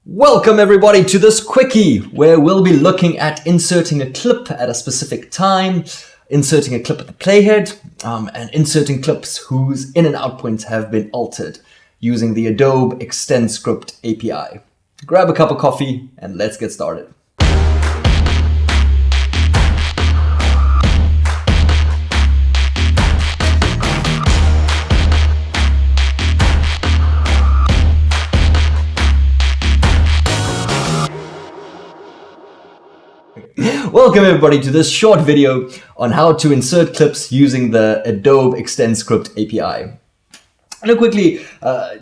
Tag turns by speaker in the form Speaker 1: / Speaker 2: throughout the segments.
Speaker 1: Welcome everybody to this quickie where we'll be looking at inserting a clip at a specific time, inserting a clip at the playhead, and inserting clips whose in and out points have been altered using the Adobe Extend Script API. Grab a cup of coffee and let's get started. Welcome everybody to this short video on how to insert clips using the Adobe Extend Script API. I'm going to quickly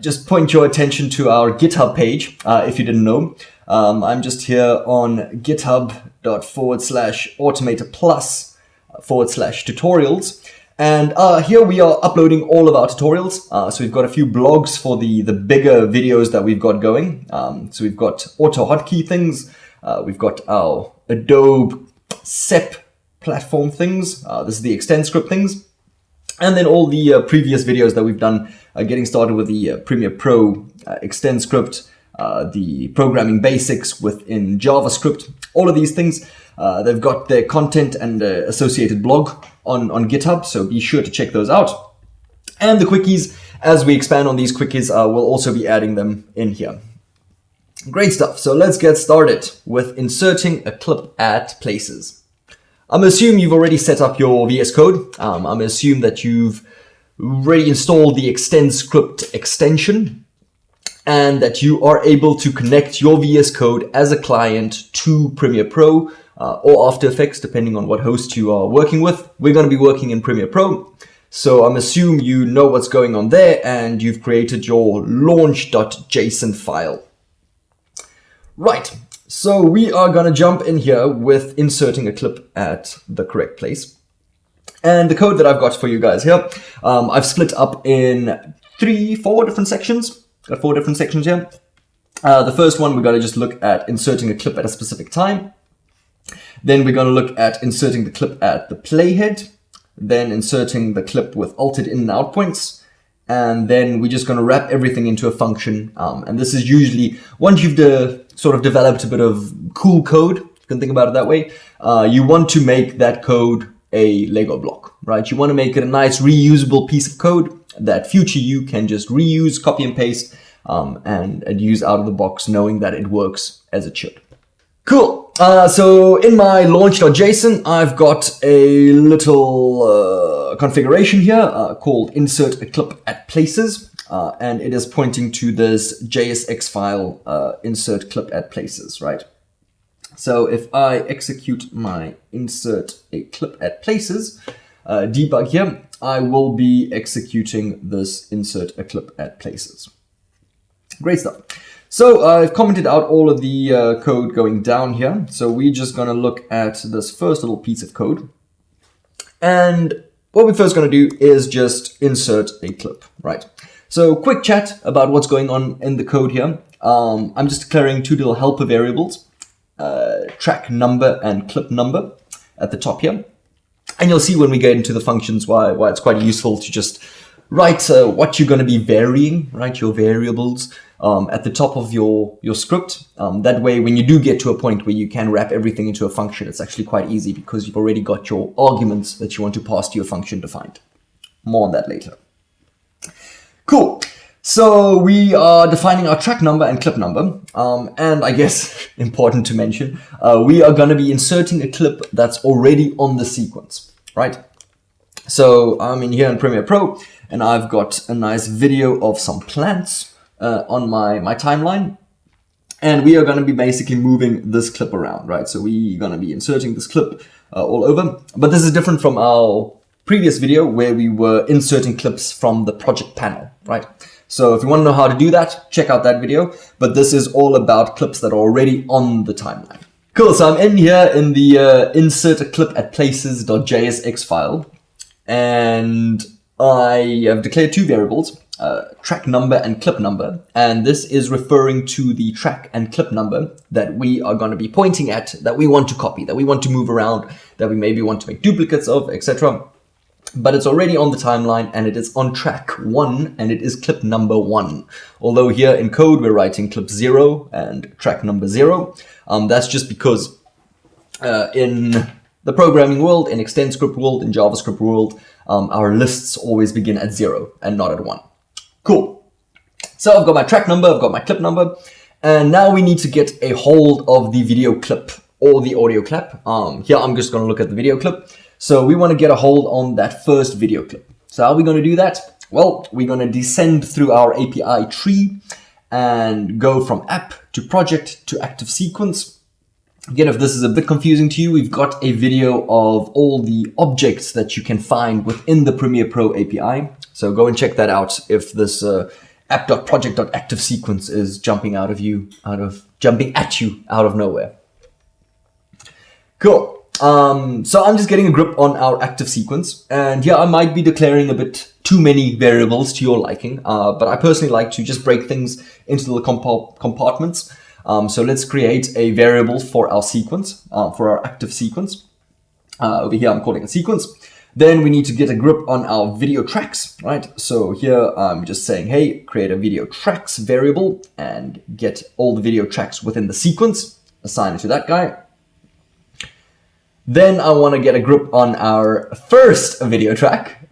Speaker 1: just point your attention to our GitHub page if you didn't know. I'm just here on github.com/automator+/tutorials. And here we are uploading all of our tutorials. So we've got a few blogs for the bigger videos that we've got going. So we've got auto hotkey things. We've got our Adobe SEP platform things. This is the Extend Script things. And then all the previous videos that we've done getting started with the Premiere Pro Extend Script, the programming basics within JavaScript, all of these things. They've got their content and associated blog on GitHub, so be sure to check those out. And the quickies, as we expand on these quickies, we'll also be adding them in here. Great stuff. So let's get started with inserting a clip at places. I'm assuming you've already set up your VS Code. I'm assuming that you've already installed the Extend Script extension and that you are able to connect your VS Code as a client to Premiere Pro or After Effects, depending on what host you are working with. We're going to be working in Premiere Pro. So I'm assuming you know what's going on there and you've created your launch.json file. Right, so we are going to jump in here with inserting a clip at the correct place. And the code that I've got for you guys here, I've split up in four different sections. Got 4 different sections here. The first one, we're going to just look at inserting a clip at a specific time. Then we're going to look at inserting the clip at the playhead. Then inserting the clip with altered in and out points. And then we're just going to wrap everything into a function. And this is usually, once you've sort of developed a bit of cool code, you can think about it that way, you want to make that code a Lego block, right? You want to make it a nice reusable piece of code that future you can just reuse, copy and paste, and use out of the box, knowing that it works as it should. Cool. So in my launch.json, I've got a little configuration here called insert a clip at places. And it is pointing to this JSX file, insert clip at places, right? So if I execute my insert a clip at places debug here, I will be executing this insert a clip at places. Great stuff. So I've commented out all of the code going down here. So we're just going to look at this first little piece of code. And what we're first going to do is just insert a clip, right? So quick chat about what's going on in the code here. I'm just declaring 2 little helper variables, track number and clip number at the top here. And you'll see when we get into the functions why it's quite useful to just write what you're going to be varying, right? Your variables at the top of your script. That way, when you do get to a point where you can wrap everything into a function, it's actually quite easy because you've already got your arguments that you want to pass to your function defined. More on that later. Cool. So we are defining our track number and clip number. And I guess important to mention, we are going to be inserting a clip that's already on the sequence, right? So I'm in here in Premiere Pro and I've got a nice video of some plants on my timeline. And we are going to be basically moving this clip around, right? So we're going to be inserting this clip all over. But this is different from our previous video where we were inserting clips from the project panel, right? So if you want to know how to do that, check out that video. But this is all about clips that are already on the timeline. Cool, so I'm in here in the insert a clip at places.jsx file. And I have declared 2 variables, track number and clip number. And this is referring to the track and clip number that we are going to be pointing at, that we want to copy, that we want to move around, that we maybe want to make duplicates of, etc. but it's already on the timeline and it is on track 1 and it is clip number 1. Although here in code we're writing clip 0 and track number 0. That's just because in the programming world, in ExtendScript world, in JavaScript world, our lists always begin at 0 and not at 1. Cool. So I've got my track number, I've got my clip number, and now we need to get a hold of the video clip or the audio clip. Here I'm just going to look at the video clip. So we want to get a hold on that first video clip. So how are we going to do that? Well, we're going to descend through our API tree and go from app to project to active sequence. Again, if this is a bit confusing to you, we've got a video of all the objects that you can find within the Premiere Pro API. So go and check that out if this app.project.active sequence is jumping at you out of nowhere. Cool. So I'm just getting a grip on our active sequence, and here I might be declaring a bit too many variables to your liking, but I personally like to just break things into little compartments. So let's create a variable for our sequence, for our active sequence. Over here I'm calling it sequence. Then we need to get a grip on our video tracks, right? So here I'm just saying, hey, create a video tracks variable and get all the video tracks within the sequence, assign it to that guy. Then I want to get a grip on our first video track.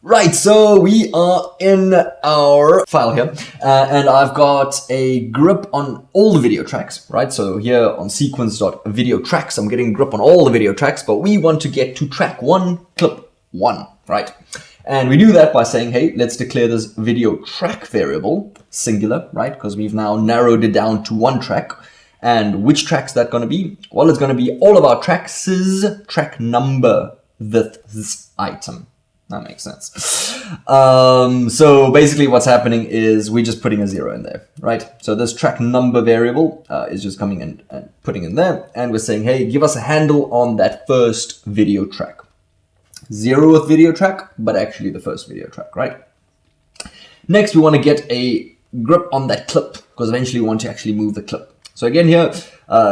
Speaker 1: Right, so we are in our file here, and I've got a grip on all the video tracks, right? So here on sequence.video tracks, I'm getting a grip on all the video tracks, but we want to get to track 1, clip 1, right? And we do that by saying, hey, let's declare this video track variable, singular, right? Because we've now narrowed it down to 1 track. And which track's that going to be? Well, it's going to be all of our tracks' track number, this item. That makes sense. So basically what's happening is we're just putting a 0 in there, right? So this track number variable is just coming in and putting in there. And we're saying, hey, give us a handle on that first video track. 0th video track, but actually the first video track, right? Next, we want to get a grip on that clip, because eventually we want to actually move the clip. So again here,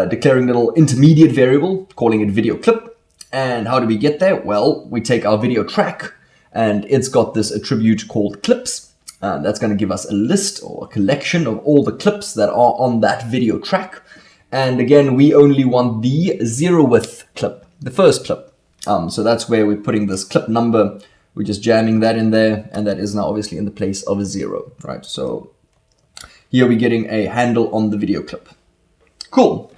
Speaker 1: declaring a little intermediate variable, calling it video clip. And how do we get there? Well, we take our video track, and it's got this attribute called clips. That's going to give us a list or a collection of all the clips that are on that video track. And again, we only want the 0th clip, the first clip. So that's where we're putting this clip number. We're just jamming that in there, and that is now obviously in the place of a 0, right? So here we're getting a handle on the video clip. Cool.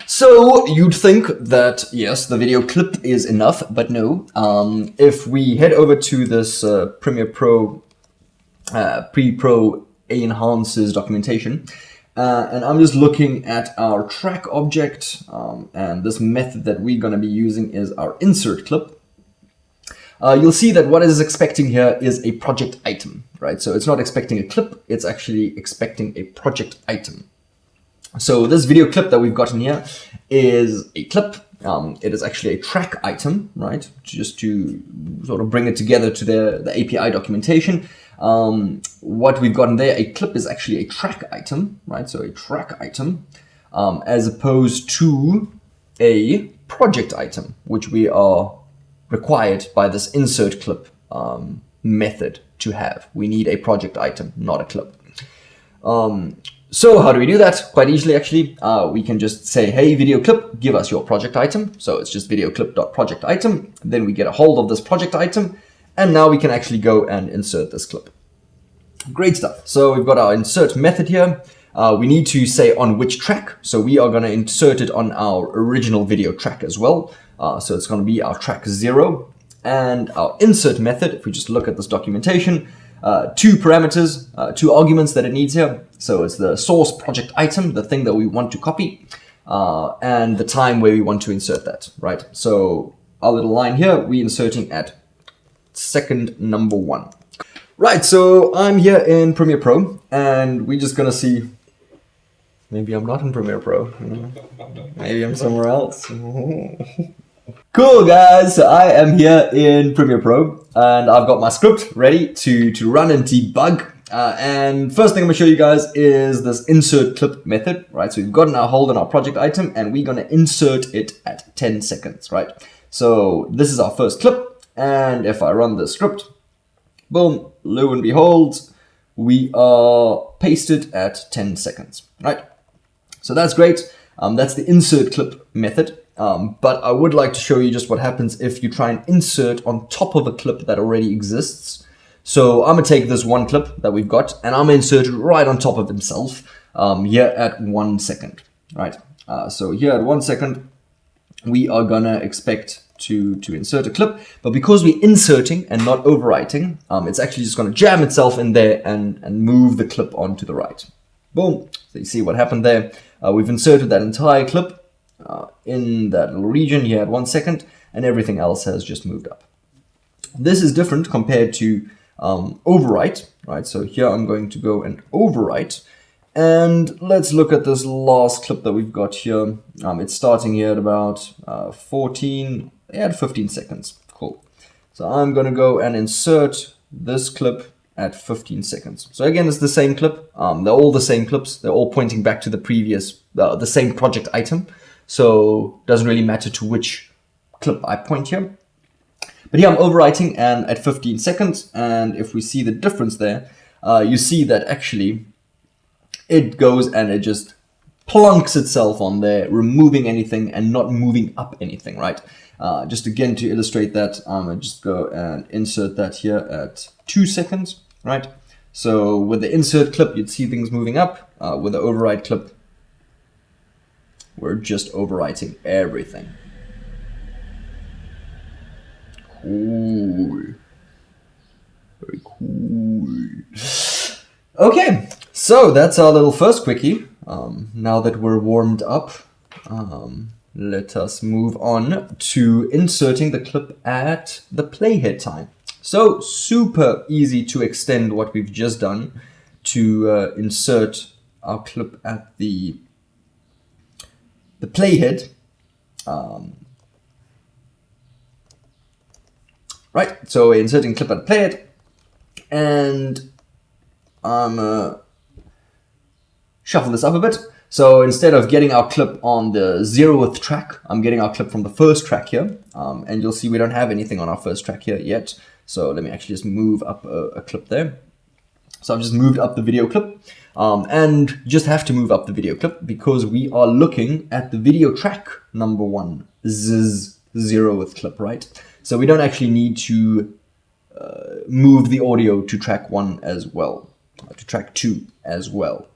Speaker 1: So you'd think that, yes, the video clip is enough, but no. If we head over to this Premiere Pro Pre-Pro Enhances documentation, and I'm just looking at our track object, and this method that we're going to be using is our insert clip. You'll see that what it is expecting here is a project item, right? So it's not expecting a clip, it's actually expecting a project item. So this video clip that we've gotten here is a clip. It is actually a track item, right? Just to sort of bring it together to the API documentation. What we've gotten there, a clip is actually a track item, right? So a track item, as opposed to a project item, which we are required by this insert clip method to have. We need a project item, not a clip. So how do we do that? Quite easily, actually. We can just say, hey, video clip, give us your project item. So it's just video clip.project item. Then we get a hold of this project item. And now we can actually go and insert this clip. Great stuff. So we've got our insert method here. We need to say on which track. So we are going to insert it on our original video track as well. So it's going to be our track 0. And our insert method, if we just look at this documentation, 2 parameters, 2 arguments that it needs here. So it's the source project item, the thing that we want to copy, and the time where we want to insert that, right? So our little line here, we're inserting at second number 1. Right, so I'm here in Premiere Pro, and we're just gonna see, maybe I'm not in Premiere Pro, maybe I'm somewhere else. Cool guys, so I am here in Premiere Pro, and I've got my script ready to run and debug. And first thing I'm gonna show you guys is this insert clip method, right? So we've gotten our hold on our project item, and we're gonna insert it at 10 seconds, right? So this is our first clip, And if I run the script, boom, lo and behold, we are pasted at 10 seconds, right? So that's great. That's the insert clip method. But I would like to show you just what happens if you try and insert on top of a clip that already exists. So I'm gonna take this one clip that we've got and I'm gonna insert it right on top of himself here at 1 second, right? So here at 1 second, we are gonna expect to insert a clip, but because we're inserting and not overwriting, it's actually just gonna jam itself in there and move the clip onto the right. Boom, so you see what happened there. We've inserted that entire clip in that little region here at 1 second, and everything else has just moved up. This is different compared to overwrite, right? So here I'm going to go and overwrite, and let's look at this last clip that we've got here. It's starting here at about 15 seconds. Cool. So I'm going to go and insert this clip at 15 seconds. So again, it's the same clip. They're all the same clips. They're all pointing back to the previous, the same project item. So it doesn't really matter to which clip I point here. But here I'm overwriting and at 15 seconds. And if we see the difference there, you see that actually it goes and it just plunks itself on there, removing anything and not moving up anything, right? Just again to illustrate that, I'll just go and insert that here at 2 seconds, right? So with the insert clip, you'd see things moving up. With the overwrite clip, we're just overwriting everything. Cool. Very cool. Okay, so that's our little first quickie. Now that we're warmed up, let us move on to inserting the clip at the playhead time. So super easy to extend what we've just done to insert our clip at the playhead. Right, so we're inserting clip at playhead, and I'm shuffle this up a bit. So instead of getting our clip on the 0th track, I'm getting our clip from the first track here. And you'll see we don't have anything on our first track here yet. So let me actually just move up a clip there. So I've just moved up the video clip, and just have to move up the video clip because we are looking at the video track number 1, Z's 0th clip, right? So we don't actually need to move the audio to track 1 as well, to track 2 as well.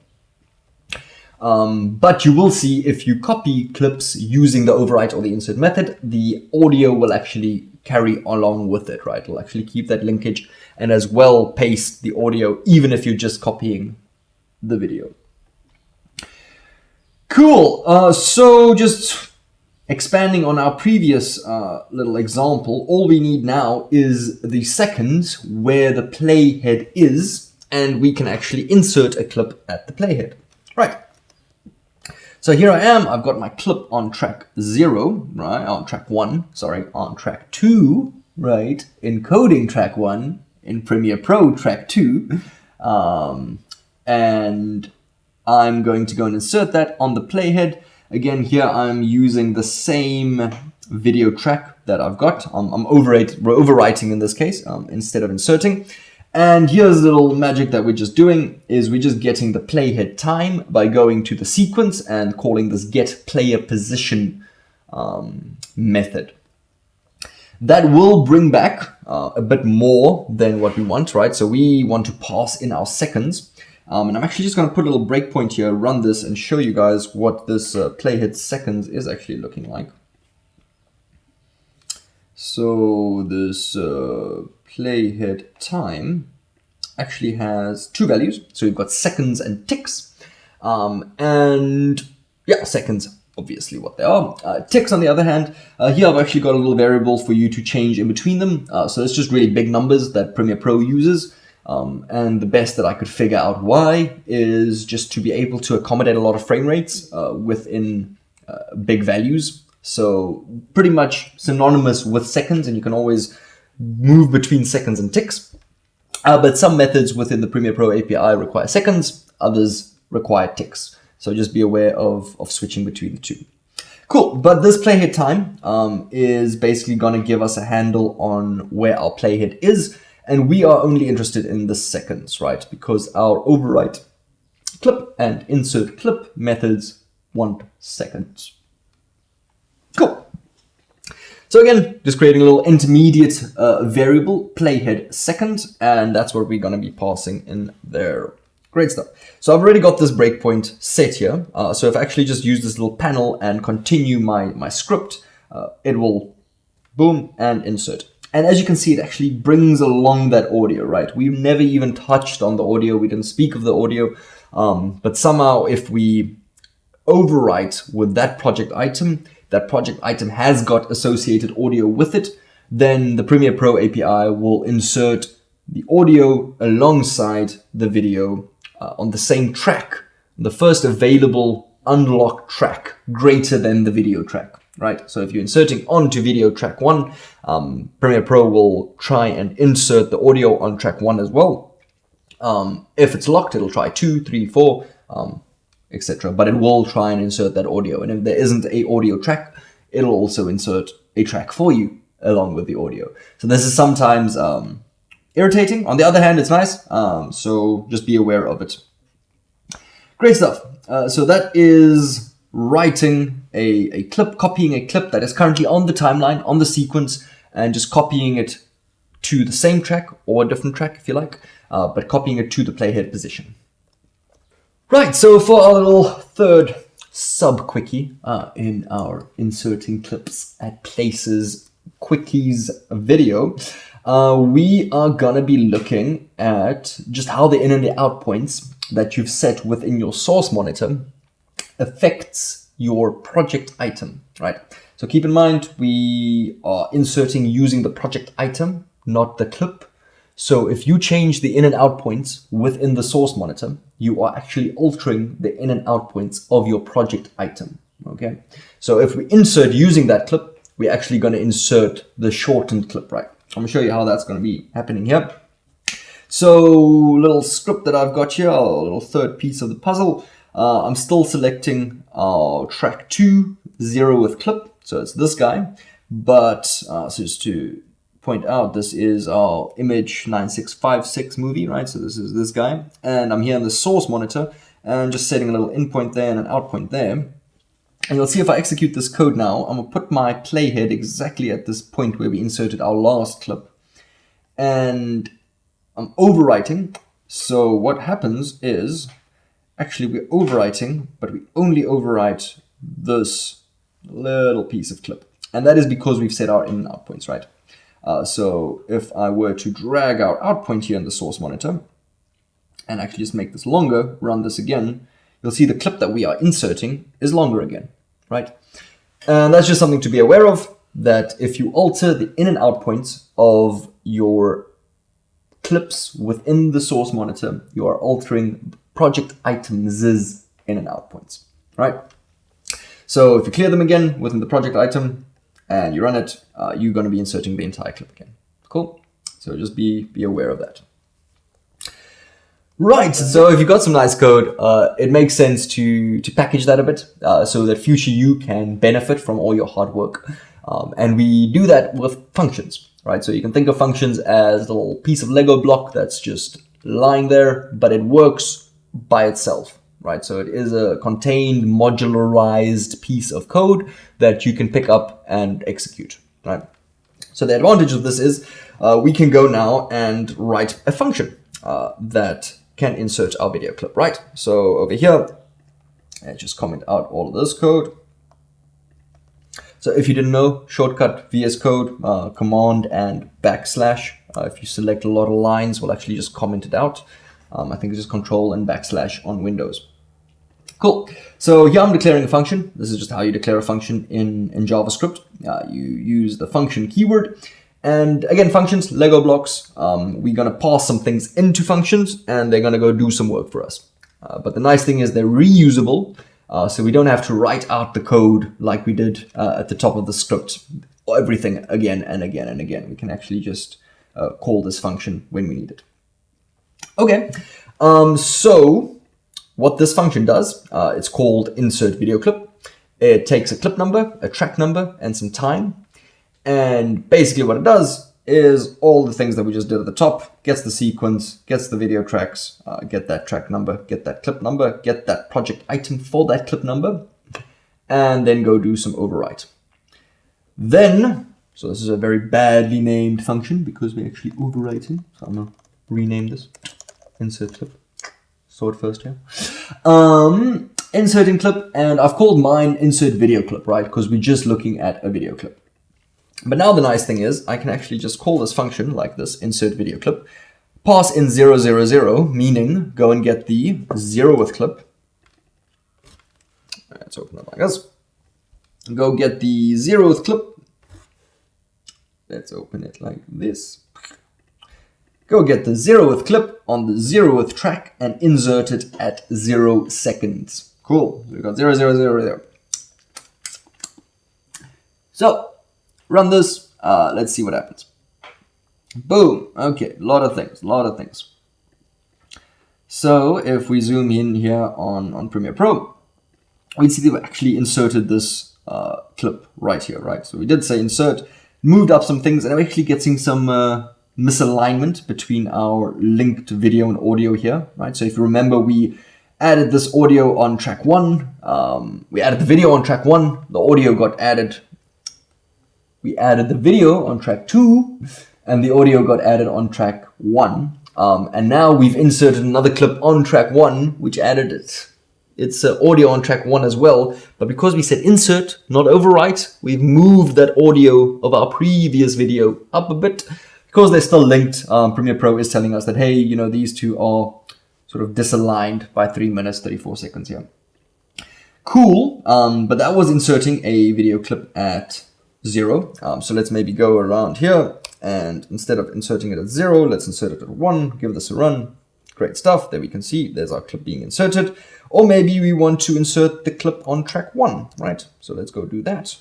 Speaker 1: But you will see if you copy clips using the overwrite or the insert method, the audio will actually carry along with it, right? It'll actually keep that linkage and as well paste the audio, even if you're just copying the video. Cool. So just expanding on our previous little example, all we need now is the seconds where the playhead is, and we can actually insert a clip at the playhead. Right. So here I am, I've got my clip on track 0, right, on track 1, sorry, on track 2, right, encoding track 1, in Premiere Pro track 2, and I'm going to go and insert that on the playhead. Again, here I'm using the same video track that I've got. I'm overwriting in this case, instead of inserting. And here's the little magic that we're just doing, is we're just getting the playhead time by going to the sequence and calling this get player position method. That will bring back a bit more than what we want, right? So we want to pass in our seconds. And I'm actually just going to put a little breakpoint here, run this, and show you guys what this playhead seconds is actually looking like. So this playhead time actually has 2 values. So we've got seconds and ticks. And yeah, seconds, obviously what they are. Ticks, on the other hand, here I've actually got a little variable for you to change in between them. So it's just really big numbers that Premiere Pro uses. And the best that I could figure out why is just to be able to accommodate a lot of frame rates within big values. So pretty much synonymous with seconds, and you can always move between seconds and ticks. But some methods within the Premiere Pro API require seconds, others require ticks. So just be aware of switching between the two. Cool, but this playhead time is basically going to give us a handle on where our playhead is, and we are only interested in the seconds, right? Because our overwrite clip and insert clip methods want seconds. Cool. So again, just creating a little intermediate variable, playhead second, and that's what we're going to be passing in there. Great stuff. So I've already got this breakpoint set here. So if I actually just use this little panel and continue my script, it will boom and insert. And as you can see, it actually brings along that audio, right? We've never even touched on the audio. We didn't speak of the audio. But somehow if we overwrite with that project item has got associated audio with it, then the Premiere Pro API will insert the audio alongside the video on the same track, the first available unlocked track greater than the video track, right? So if you're inserting onto video track 1, Premiere Pro will try and insert the audio on track 1 as well. If it's locked, it'll try 2, 3, 4, etc. But it will try and insert that audio. And if there isn't a audio track, it'll also insert a track for you along with the audio. So this is sometimes irritating. On the other hand, it's nice. So just be aware of it. Great stuff. So that is writing a clip, copying a clip that is currently on the timeline, on the sequence, and just copying it to the same track or a different track if you like, but copying it to the playhead position. Right, so for our little third sub-quickie in our inserting clips at places quickies video, we are gonna be looking at just how the in and the out points that you've set within your source monitor affects your project item, right? So keep in mind, we are inserting using the project item, not the clip. So if you change the in and out points within the source monitor, you are actually altering the in and out points of your project item, okay? So if we insert using that clip, we're actually gonna insert the shortened clip, right? I'm gonna show you how that's gonna be happening here. So little script that I've got here, a little third piece of the puzzle. I'm still selecting our track 2, 0 with clip. So it's this guy, but so just to point out, this is our image 9656 movie, right? So this is this guy, and I'm here in the source monitor and just setting a little in point there and an out point there. And you'll see if I execute this code now, I'm gonna put my playhead exactly at this point where we inserted our last clip. And I'm overwriting. So what happens is, actually we're overwriting, but we only overwrite this little piece of clip. And that is because we've set our in and out points, right? So if I were to drag our out point here in the source monitor and actually just make this longer, run this again, you'll see the clip that we are inserting is longer again, right? And that's just something to be aware of, that if you alter the in and out points of your clips within the source monitor, you are altering project items' in and out points, right? So if you clear them again within the project item and you run it, you're going to be inserting the entire clip again. Cool. So just be aware of that. Right, so if you've got some nice code, it makes sense to package that a bit so that future you can benefit from all your hard work. And we do that with functions, right? So you can think of functions as a little piece of Lego block that's just lying there, but it works by itself, right? So it is a contained, modularized piece of code that you can pick up and execute, right? So the advantage of this is we can go now and write a function that can insert our video clip, right? So over here, I just comment out all of this code. So if you didn't know, shortcut VS Code, command and backslash. If you select a lot of lines, we'll actually just comment it out. I think it's just control and backslash on Windows. Cool. So here I'm declaring a function. This is just how you declare a function in JavaScript. You use the function keyword. And again, functions, Lego blocks, we're going to pass some things into functions and they're going to go do some work for us. But the nice thing is they're reusable, so we don't have to write out the code like we did at the top of the script, everything again and again and again. We can actually just call this function when we need it. Okay, so what this function does, it's called insert video clip. It takes a clip number, a track number, and some time. And basically what it does is all the things that we just did at the top, gets the sequence, gets the video tracks, get that track number, get that clip number, get that project item for that clip number, and then go do some overwrite. Then, so this is a very badly named function because we're actually overwriting. So I'm gonna rename this. Insert clip. Saw it first here. Inserting clip, and I've called mine insert video clip, right? Because we're just looking at a video clip. But now the nice thing is I can actually just call this function like this, insert video clip, pass in 0, 0, 0, meaning go and get the 0th clip. Let's open it like this. Go get the 0th clip. Let's open it like this. Go get the 0th clip on the 0th track and insert it at 0 seconds. Cool. So we got 0, 0, 0 there. So run this. Let's see what happens. Boom. Okay, a lot of things. So if we zoom in here on Premiere Pro, we see that we actually inserted this clip right here, right? So we did say insert, moved up some things, and we're actually getting some misalignment between our linked video and audio here, right? So if you remember, we added this audio on track 1. We added the video on track 1. The audio got added. We added the video on track 2, and the audio got added on track 1. And now we've inserted another clip on track 1, which added its audio on track 1 as well. But because we said insert, not overwrite, we've moved that audio of our previous video up a bit. Because they're still linked, Premiere Pro is telling us that, hey, you know, these two are sort of disaligned by 3 minutes, 34 seconds here. Cool, but that was inserting a video clip at 0. So let's maybe go around here, and instead of inserting it at 0, let's insert it at 1, give this a run. Great stuff. There we can see there's our clip being inserted. Or maybe we want to insert the clip on track 1, right? So let's go do that.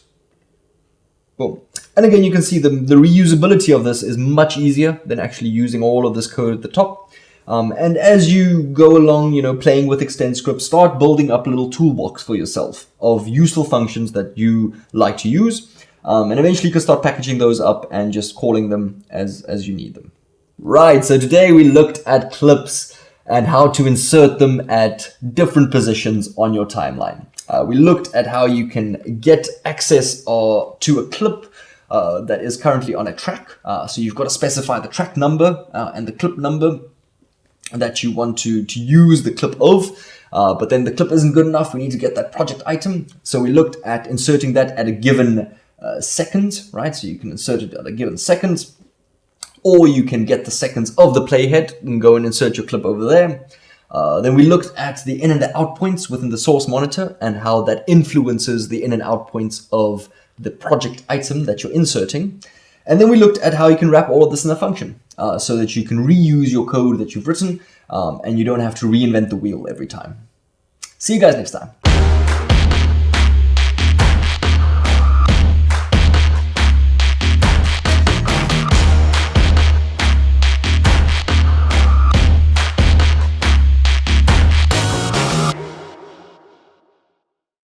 Speaker 1: Boom. And again, you can see the reusability of this is much easier than actually using all of this code at the top. And as you go along, you know, playing with Extend Script, start building up a little toolbox for yourself of useful functions that you like to use. And eventually you can start packaging those up and just calling them as you need them. Right, so today we looked at clips and how to insert them at different positions on your timeline. We looked at how you can get access to a clip that is currently on a track. So you've got to specify the track number and the clip number that you want to use the clip of. But then the clip isn't good enough. We need to get that project item. So we looked at inserting that at a given second, right? So you can insert it at a given second, or you can get the seconds of the playhead and go and insert your clip over there. Then we looked at the in and the out points within the source monitor and how that influences the in and out points of the project item that you're inserting. And then we looked at how you can wrap all of this in a function so that you can reuse your code that you've written and you don't have to reinvent the wheel every time. See you guys next time.